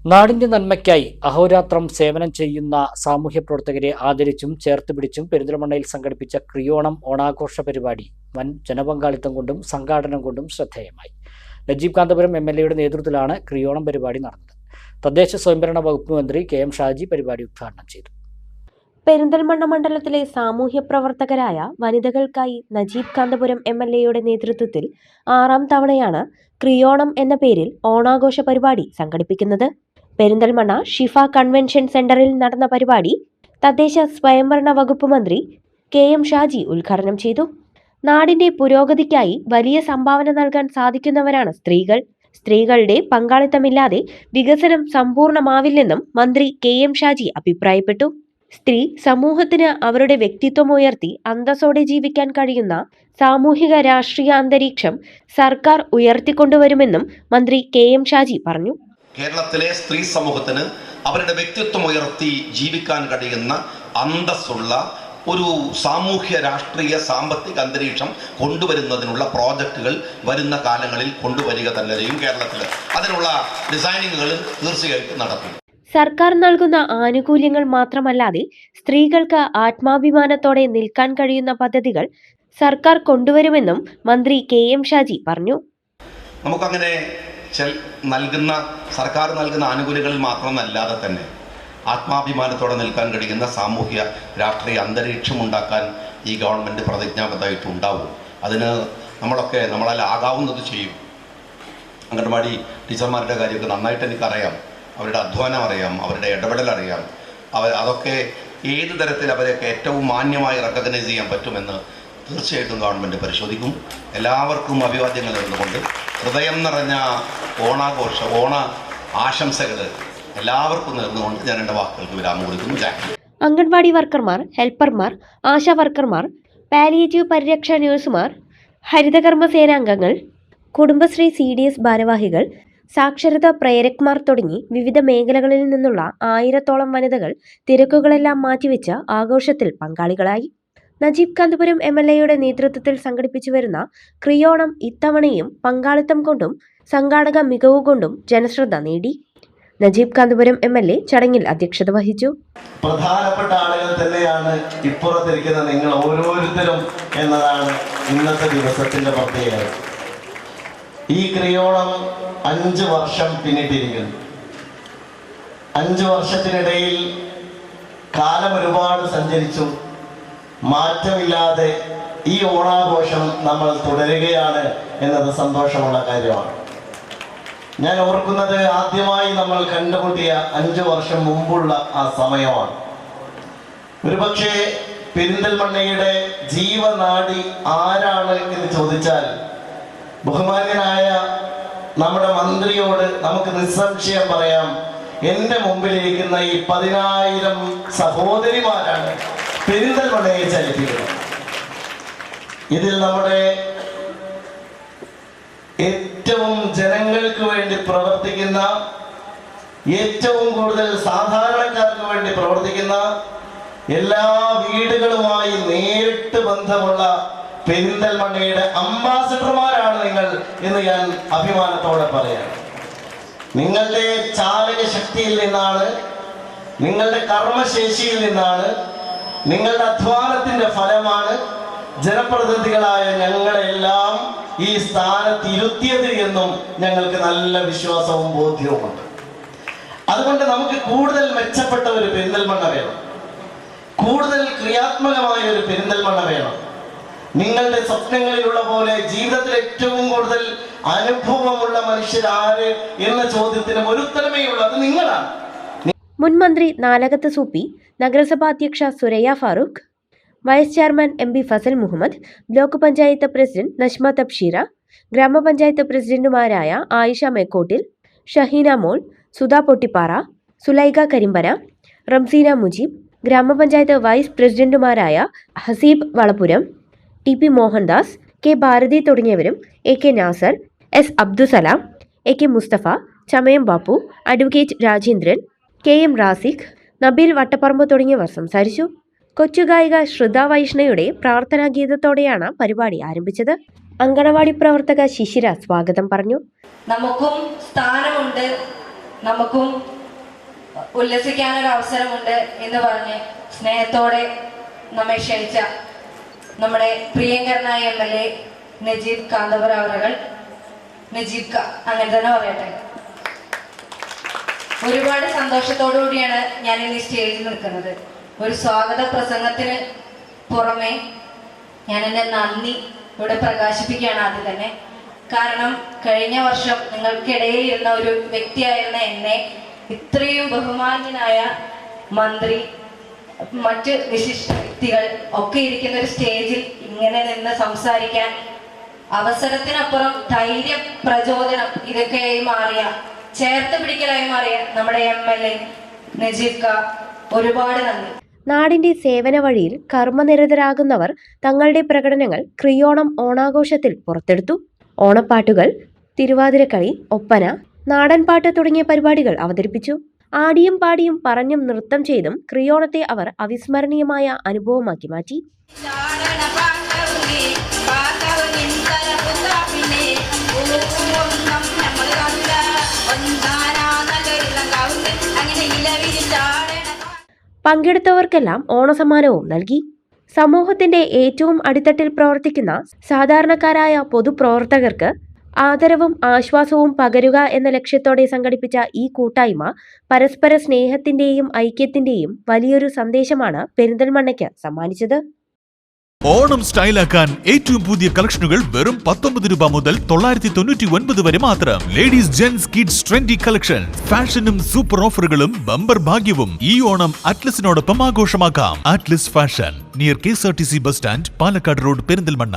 നാടിന്റെ നന്മയ്ക്കായി അഹോരാത്രം സേവനം ചെയ്യുന്ന സാമൂഹ്യ പ്രവർത്തകരെ ആദരിച്ചും ചേർത്തുപിടിച്ചും പെരിന്തൽമണ്ണയിൽ സംഘടിപ്പിച്ച ക്രിയോണം ഓണാഘോഷ പരിപാടി വൻ ജനപങ്കാളിത്തം കൊണ്ടും സംഘാടനം കൊണ്ടും ശ്രദ്ധേയമായി. നജീബ് കാന്തപുരം എംഎൽഎയുടെ നേതൃത്വത്തിലാണ് ക്രിയോണം പരിപാടി നടന്നത്. തദ്ദേശ സ്വയംഭരണ വകുപ്പ് മന്ത്രി കെ.എം. ഷാജി പരിപാടി ഉദ്ഘാടനം ചെയ്തു. പെരിന്തൽമണ്ണ മണ്ഡലത്തിലെ സാമൂഹ്യ പ്രവർത്തകരായ വനിതകൾക്കായി നജീബ് കാന്തപുരം എംഎൽഎയുടെ നേതൃത്വത്തിൽ 6ാം തവണയാണ് ക്രിയോണം എന്ന പേരിൽ ഓണാഘോഷ പരിപാടി സംഘടിപ്പിക്കുന്നത്. പെരിന്തൽമണ്ണ ഷിഫ കൺവെൻഷൻ സെന്ററിൽ നടന്ന പരിപാടി തദ്ദേശ സ്വയംഭരണ വകുപ്പ് മന്ത്രി കെ.എം. ഷാജി ഉദ്ഘാടനം ചെയ്തു. നാടിന്റെ പുരോഗതിക്കായി വലിയ സംഭാവന നൽകാൻ സാധിക്കുന്നവരാണ് സ്ത്രീകൾ. സ്ത്രീകളുടെ പങ്കാളിത്തമില്ലാതെ വികസനം സമ്പൂർണ്ണമാവില്ലെന്നും മന്ത്രി കെ.എം. ഷാജി അഭിപ്രായപ്പെട്ടു. സ്ത്രീ സമൂഹത്തിന് അവരുടെ വ്യക്തിത്വം ഉയർത്തി അന്തസ്സോടെ ജീവിക്കാൻ കഴിയുന്ന സാമൂഹിക രാഷ്ട്രീയ അന്തരീക്ഷം സർക്കാർ ഉയർത്തിക്കൊണ്ടുവരുമെന്നും മന്ത്രി കെ.എം. ഷാജി പറഞ്ഞു. കേരളത്തിലെ സ്ത്രീ സമൂഹത്തിന് അവരുടെ വ്യക്തിത്വം ഉയർത്തി ജീവിക്കാൻ കഴിയുന്ന അന്തസ്സുള്ള ഒരു സാമൂഹ്യ രാഷ്ട്രീയ സാമ്പത്തിക അന്തരീക്ഷം കൊണ്ടുവരുന്നതിനുള്ള പ്രോജക്റ്റുകൾ വരുന്ന കാലങ്ങളിൽ കൊണ്ടുവരിക തന്നെ ചെയ്യും. കേരളത്തിൽ അതിനുള്ള ഡിസൈനിങ്ങുകൾ തീർച്ചയായിട്ടും നടക്കും. സർക്കാർ നൽകുന്ന ആനുകൂല്യങ്ങൾ മാത്രമല്ലാതെ സ്ത്രീകൾക്ക് ആത്മാഭിമാനത്തോടെ നിൽക്കാൻ കഴിയുന്ന പദ്ധതികൾ സർക്കാർ കൊണ്ടുവരുമെന്നും മന്ത്രി കെ.എം. ഷാജി പറഞ്ഞു. നമുക്കങ്ങനെ സർക്കാർ നൽകുന്ന ആനുകൂല്യങ്ങളിൽ മാത്രമല്ലാതെ തന്നെ ആത്മാഭിമാനത്തോടെ നിൽക്കാൻ കഴിയുന്ന സാമൂഹ്യ രാഷ്ട്രീയ അന്തരീക്ഷം ഉണ്ടാക്കാൻ ഈ ഗവൺമെൻറ് പ്രതിജ്ഞാബദ്ധമായിട്ടുണ്ടാവും. അതിന് നമ്മളാൽ ആകാവുന്നത് ചെയ്യും. അംഗൻവാടി ടീച്ചർമാരുടെ കാര്യമൊക്കെ നന്നായിട്ട് എനിക്കറിയാം. അവരുടെ അധ്വാനം അറിയാം, അവരുടെ ഇടപെടൽ അറിയാം. അതൊക്കെ ഏത് തരത്തിൽ അവരെയൊക്കെ ഏറ്റവും മാന്യമായി റെക്കഗ്നൈസ് ചെയ്യാൻ പറ്റുമെന്ന് തീർച്ചയായിട്ടും ഗവൺമെൻറ് പരിശോധിക്കും. എല്ലാവർക്കും അഭിവാദ്യങ്ങൾ നേർന്നുകൊണ്ട് ഹൃദയം നിറഞ്ഞ ഓണ ആശംസകൾ എല്ലാവർക്കും നേർന്നുകൊണ്ട് ഞാൻ എൻ്റെ വാക്കുകൾക്ക് വിരാമം കൊടുക്കുന്നു. അംഗൻവാടി വർക്കർമാർ, ഹെൽപ്പർമാർ, ആശാ വർക്കർമാർ, പാലിയേറ്റീവ് പരിരക്ഷാ നഴ്സുമാർ, ഹരിതകർമ്മ സേനാംഗങ്ങൾ, കുടുംബശ്രീ CDS ഭാരവാഹികൾ, സാക്ഷരതാ പ്രേരക്മാർ തുടങ്ങി വിവിധ മേഖലകളിൽ നിന്നുള്ള 1000-ഓളം വനിതകൾ തിരക്കുകളെല്ലാം മാറ്റിവെച്ച് ആഘോഷത്തിൽ പങ്കാളികളായി. നജീബ് കാന്തപുരം എംഎൽഎയുടെ നേതൃത്വത്തിൽ സംഘടിപ്പിച്ചു വരുന്ന ക്രിയോണം ഇത്തവണയും പങ്കാളിത്തം കൊണ്ടും സംഘാടക മികവുകൊണ്ടും ജനശ്രദ്ധ നേടി. നജീബ് കാന്തപുരം എംഎൽഎ ചടങ്ങിൽ അധ്യക്ഷത വഹിച്ചു. പ്രധാനപ്പെട്ട ആളുകൾ തന്നെയാണ് ഇപ്പുറത്തിരിക്കുന്ന നിങ്ങൾ ഓരോരുത്തരും എന്നതാണ് ഇന്നത്തെ ദിവസത്തിന്റെ പ്രത്യേകത. ഈ ക്രിയോണം 5 വർഷം പിന്നിട്ടിരിക്കുന്നു. 5 വർഷത്തിനിടയിൽ കാലം ഒരുപാട് സഞ്ചരിച്ചു. മാറ്റമില്ലാതെ ഈ ഓണാഘോഷം നമ്മൾ തുടരുകയാണ് എന്നത് സന്തോഷമുള്ള കാര്യമാണ്. ഞാൻ ഓർക്കുന്നത് ആദ്യമായി നമ്മൾ കണ്ടുമുട്ടിയ 5 വർഷം മുമ്പുള്ള ആ സമയമാണ്. ഒരുപക്ഷെ പെരിന്തൽമണ്ണയുടെ ജീവനാഡി ആരാണ് എന്ന് ചോദിച്ചാൽ ബഹുമാന്യനായ നമ്മുടെ മന്ത്രിയോട് നമുക്ക് നിസ്സംശയം പറയാം, എൻ്റെ മുമ്പിലിരിക്കുന്ന ഈ 10,000 സഹോദരിമാരാണ് പെരിന്തൽമണ്ണയെ ചലിപ്പിക്കുന്നത്. ഇതിൽ നമ്മുടെ ഏറ്റവും ജനങ്ങൾക്ക് വേണ്ടി പ്രവർത്തിക്കുന്ന, ഏറ്റവും കൂടുതൽ സാധാരണക്കാർക്ക് വേണ്ടി പ്രവർത്തിക്കുന്ന, എല്ലാ വീടുകളുമായി നേരിട്ട് ബന്ധമുള്ള പെരിന്തൽമണ്ണയുടെ അംബാസഡർമാരാണ് നിങ്ങൾ എന്ന് ഞാൻ അഭിമാനത്തോടെ പറയാം. നിങ്ങളുടെ ചാലക ശക്തിയിൽ നിന്നാണ്, നിങ്ങളുടെ കർമ്മശേഷിയിൽ നിന്നാണ്, നിങ്ങളുടെ അധ്വാനത്തിന്റെ ഫലമാണ് ജനപ്രതിനിധികളായ ഞങ്ങളെല്ലാം ഈ സ്ഥാനത്തിരുത്തിയത് എന്നും ഞങ്ങൾക്ക് നല്ല വിശ്വാസവും ബോധ്യവുമുണ്ട്. അതുകൊണ്ട് നമുക്ക് കൂടുതൽ മെച്ചപ്പെട്ട ഒരു പെരിന്തൽമണ്ണ വേണം, കൂടുതൽ ക്രിയാത്മകമായ ഒരു പെരിന്തൽമണ്ണ വേണം. നിങ്ങളുടെ സ്വപ്നങ്ങളിലുള്ള പോലെ ജീവിതത്തിൽ ഏറ്റവും കൂടുതൽ അനുഭവമുള്ള മനുഷ്യരാര് എന്ന ചോദ്യത്തിന് ഒരു ഉത്തരമേ ഉള്ളൂ, അത് നിങ്ങളാണ്. മുൻ മന്ത്രി നാലകത്ത് സൂപ്പി, നഗരസഭാ അധ്യക്ഷ Suraiya Farooq, vice chairman MB Fazal Muhammad, block panchayat president Najma Thabsheera, ഗ്രാമപഞ്ചായത്ത് പ്രസിഡന്റുമാരായ ആയിഷ മേക്കോട്ടിൽ, ഷഹീന മോൾ, സുധാ പൊട്ടിപ്പാറ, സുലൈഖ കരിമ്പന, റംസീന മുജീബ്, ഗ്രാമപഞ്ചായത്ത് വൈസ് പ്രസിഡന്റുമാരായ ഹസീബ് വളപുരം, TP മോഹൻദാസ്, K ഭാരതി തുടങ്ങിയവരും AK Nasar, S Abdussalam, AK Musthafa, Chamayam Bappu, advocate Rajendran, KM Rasik, Nabeel Vattaparambu തുടങ്ങിയവർ സംസാരിച്ചു. കൊച്ചുഗായിക ശ്രുത വൈഷ്ണയുടെ പ്രാർത്ഥനാ ഗീതത്തോടെയാണ് പരിപാടി ആരംഭിച്ചത്. അങ്കണവാടി പ്രവർത്തക ശിശിര സ്വാഗതം പറഞ്ഞു. നമുക്കും സ്ഥാനമുണ്ട്, നമുക്കും ഉല്ലസിക്കാനൊരു അവസരമുണ്ട് എന്ന് പറഞ്ഞ് സ്നേഹത്തോടെ നമ്മെ ക്ഷണിച്ച നമ്മുടെ പ്രിയങ്കരനായ MLA നജീബ് കാന്തപുരം അവറുകൾ, നജീബ് അങ്ങനെ തന്നെ പറയട്ടെ. ഒരുപാട് സന്തോഷത്തോടു കൂടിയാണ് ഞാൻ ഇന്ന് സ്റ്റേജിൽ നിൽക്കുന്നത്. ഒരു സ്വാഗത പ്രസംഗത്തിന് പുറമെ ഞാൻ എൻ്റെ നന്ദി ഇവിടെ പ്രകാശിപ്പിക്കുകയാണ് ആദ്യം തന്നെ. കാരണം കഴിഞ്ഞ വർഷം നിങ്ങൾക്കിടയിൽ ഇരുന്ന ഒരു വ്യക്തിയായിരുന്ന എന്നെ ഇത്രയും ബഹുമാന്യനായ മന്ത്രി, മറ്റ് വിശിഷ്ട വ്യക്തികൾ ഒക്കെ ഇരിക്കുന്ന ഒരു സ്റ്റേജിൽ ഇങ്ങനെ നിന്ന് സംസാരിക്കാൻ അവസരത്തിനപ്പുറം ധൈര്യം, പ്രചോദനം ഇതൊക്കെയായി മാറിയ, ചേർത്ത് പിടിക്കലായി മാറിയ നമ്മുടെ MLA നജീബ് ക, ഒരുപാട് നന്ദി. നാടിന്റെ സേവന വഴിയിൽ കർമ്മനിരതരാകുന്നവർ തങ്ങളുടെ പ്രകടനങ്ങൾ ക്രിയോണം ഓണാഘോഷത്തിൽ പുറത്തെടുത്തു. ഓണപ്പാട്ടുകൾ, തിരുവാതിരക്കളി, ഒപ്പന, നാടൻപാട്ട് തുടങ്ങിയ പരിപാടികൾ അവതരിപ്പിച്ചു. ആടിയും പാടിയും പറഞ്ഞും നൃത്തം ചെയ്തും ക്രിയോണത്തെ അവർ അവിസ്മരണീയമായ അനുഭവമാക്കി മാറ്റി. പങ്കെടുത്തവർക്കെല്ലാം ഓണസമ്മാനവും നൽകി. സമൂഹത്തിന്റെ ഏറ്റവും അടിത്തട്ടിൽ പ്രവർത്തിക്കുന്ന സാധാരണക്കാരായ പൊതുപ്രവർത്തകർക്ക് ആദരവും ആശ്വാസവും പകരുക എന്ന ലക്ഷ്യത്തോടെ സംഘടിപ്പിച്ച ഈ കൂട്ടായ്മ പരസ്പര സ്നേഹത്തിന്റെയും ഐക്യത്തിന്റെയും വലിയൊരു സന്ദേശമാണ് പെരിന്തൽമണ്ണയ്ക്ക് സമ്മാനിച്ചത്. ഓണം സ്റ്റൈലാക്കാൻ ഏറ്റവും പുതിയ കളക്ഷനുകൾ വെറും 19 രൂപ മുതൽ 999 വരെ മാത്രം. Ladies, gents, kids trendy collection, ഫാഷനും സൂപ്പർ ഓഫറുകളും ബമ്പർ ഭാഗ്യവും ഈ ഓണം അറ്റ്ലസിനോടൊപ്പം ആഘോഷമാക്കാം. Atlas fashion, near KSRTC bus stand, Palakkad road, Perinthalmanna.